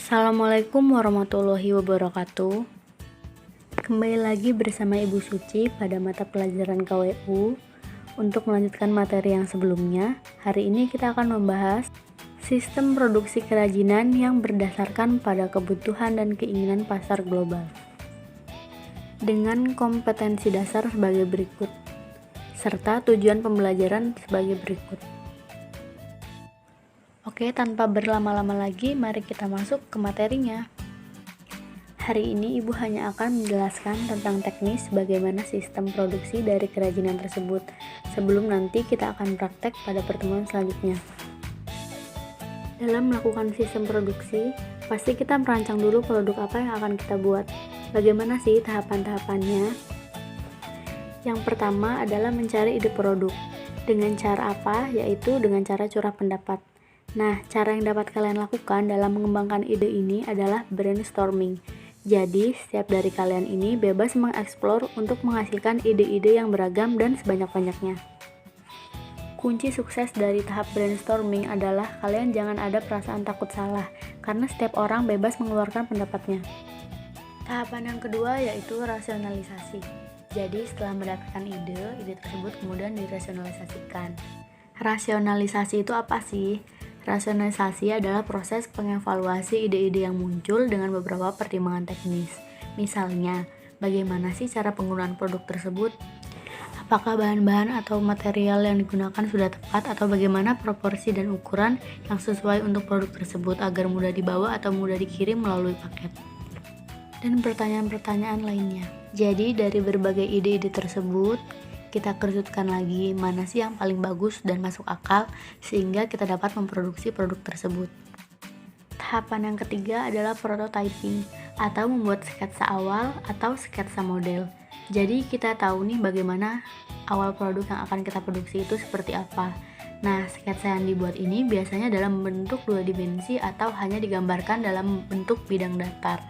Assalamualaikum warahmatullahi wabarakatuh. Kembali lagi bersama Ibu Suci pada mata pelajaran KWU. Untuk melanjutkan materi yang sebelumnya, hari ini kita akan membahas sistem produksi kerajinan yang berdasarkan pada kebutuhan dan keinginan pasar global. Dengan kompetensi dasar sebagai berikut, serta tujuan pembelajaran sebagai berikut. Oke, tanpa berlama-lama lagi, mari kita masuk ke materinya. Hari ini Ibu hanya akan menjelaskan tentang teknis bagaimana sistem produksi dari kerajinan tersebut, sebelum nanti kita akan praktek pada pertemuan selanjutnya. Dalam melakukan sistem produksi, pasti kita merancang dulu produk apa yang akan kita buat. Bagaimana sih tahapan-tahapannya? Yang pertama adalah mencari ide produk. Dengan cara apa? Yaitu dengan cara curah pendapat. Nah, cara yang dapat kalian lakukan dalam mengembangkan ide ini adalah brainstorming. Jadi, setiap dari kalian ini bebas mengeksplor untuk menghasilkan ide-ide yang beragam dan sebanyak-banyaknya. Kunci sukses dari tahap brainstorming adalah kalian jangan ada perasaan takut salah, karena setiap orang bebas mengeluarkan pendapatnya. Tahapan yang kedua yaitu rasionalisasi. Jadi, setelah mendapatkan ide tersebut kemudian dirasionalisasikan. Rasionalisasi itu apa sih? Rasionalisasi adalah proses pengevaluasi ide-ide yang muncul dengan beberapa pertimbangan teknis. Misalnya, bagaimana sih cara penggunaan produk tersebut? Apakah bahan-bahan atau material yang digunakan sudah tepat atau bagaimana proporsi dan ukuran yang sesuai untuk produk tersebut agar mudah dibawa atau mudah dikirim melalui paket? Dan pertanyaan-pertanyaan lainnya. Jadi, dari berbagai ide-ide tersebut, kita kerucutkan lagi mana sih yang paling bagus dan masuk akal sehingga kita dapat memproduksi produk tersebut. Tahapan yang ketiga adalah prototyping atau membuat sketsa awal atau sketsa model. Jadi kita tahu nih bagaimana awal produk yang akan kita produksi itu seperti apa. Nah, sketsa yang dibuat ini biasanya dalam bentuk 2 dimensi atau hanya digambarkan dalam bentuk bidang datar.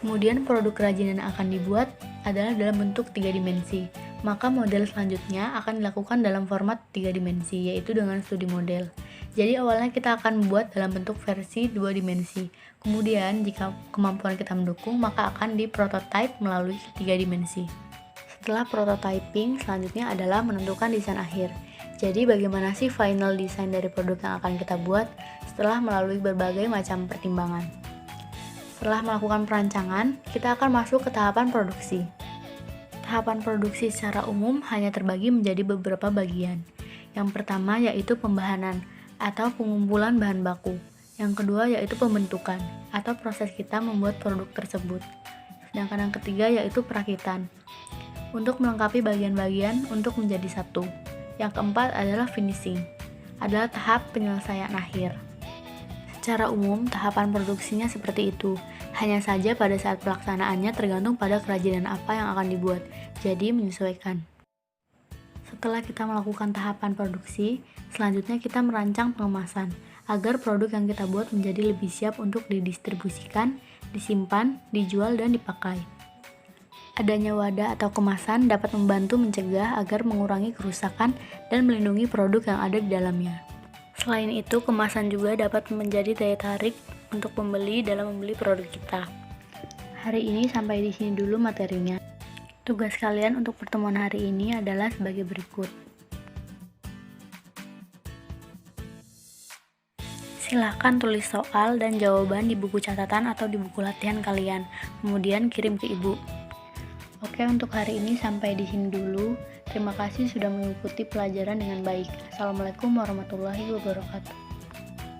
Kemudian produk kerajinan yang akan dibuat adalah dalam bentuk 3 dimensi. Maka model selanjutnya akan dilakukan dalam format 3 dimensi, yaitu dengan studi model. Jadi awalnya kita akan membuat dalam bentuk versi 2 dimensi. Kemudian jika kemampuan kita mendukung, maka akan diprototype melalui 3 dimensi. Setelah prototyping, selanjutnya adalah menentukan desain akhir. Jadi bagaimana sih final design dari produk yang akan kita buat setelah melalui berbagai macam pertimbangan. Setelah melakukan perancangan, kita akan masuk ke tahapan produksi. Tahapan produksi secara umum hanya terbagi menjadi beberapa bagian. Yang pertama yaitu pembahanan atau pengumpulan bahan baku. Yang kedua yaitu pembentukan atau proses kita membuat produk tersebut. Sedangkan yang ketiga yaitu perakitan untuk melengkapi bagian-bagian untuk menjadi satu. Yang keempat adalah finishing, adalah tahap penyelesaian akhir. Secara umum, tahapan produksinya seperti itu. Hanya saja pada saat pelaksanaannya tergantung pada kerajinan apa yang akan dibuat, jadi menyesuaikan. Setelah kita melakukan tahapan produksi, selanjutnya kita merancang pengemasan, agar produk yang kita buat menjadi lebih siap untuk didistribusikan, disimpan, dijual, dan dipakai. Adanya wadah atau kemasan dapat membantu mencegah agar mengurangi kerusakan dan melindungi produk yang ada di dalamnya. Selain itu, kemasan juga dapat menjadi daya tarik untuk pembeli dalam membeli produk kita. Hari ini sampai di sini dulu materinya. Tugas kalian untuk pertemuan hari ini adalah sebagai berikut. Silahkan tulis soal dan jawaban di buku catatan atau di buku latihan kalian, kemudian kirim ke Ibu. Oke, untuk hari ini sampai di sini dulu. Terima kasih sudah mengikuti pelajaran dengan baik. Assalamualaikum warahmatullahi wabarakatuh.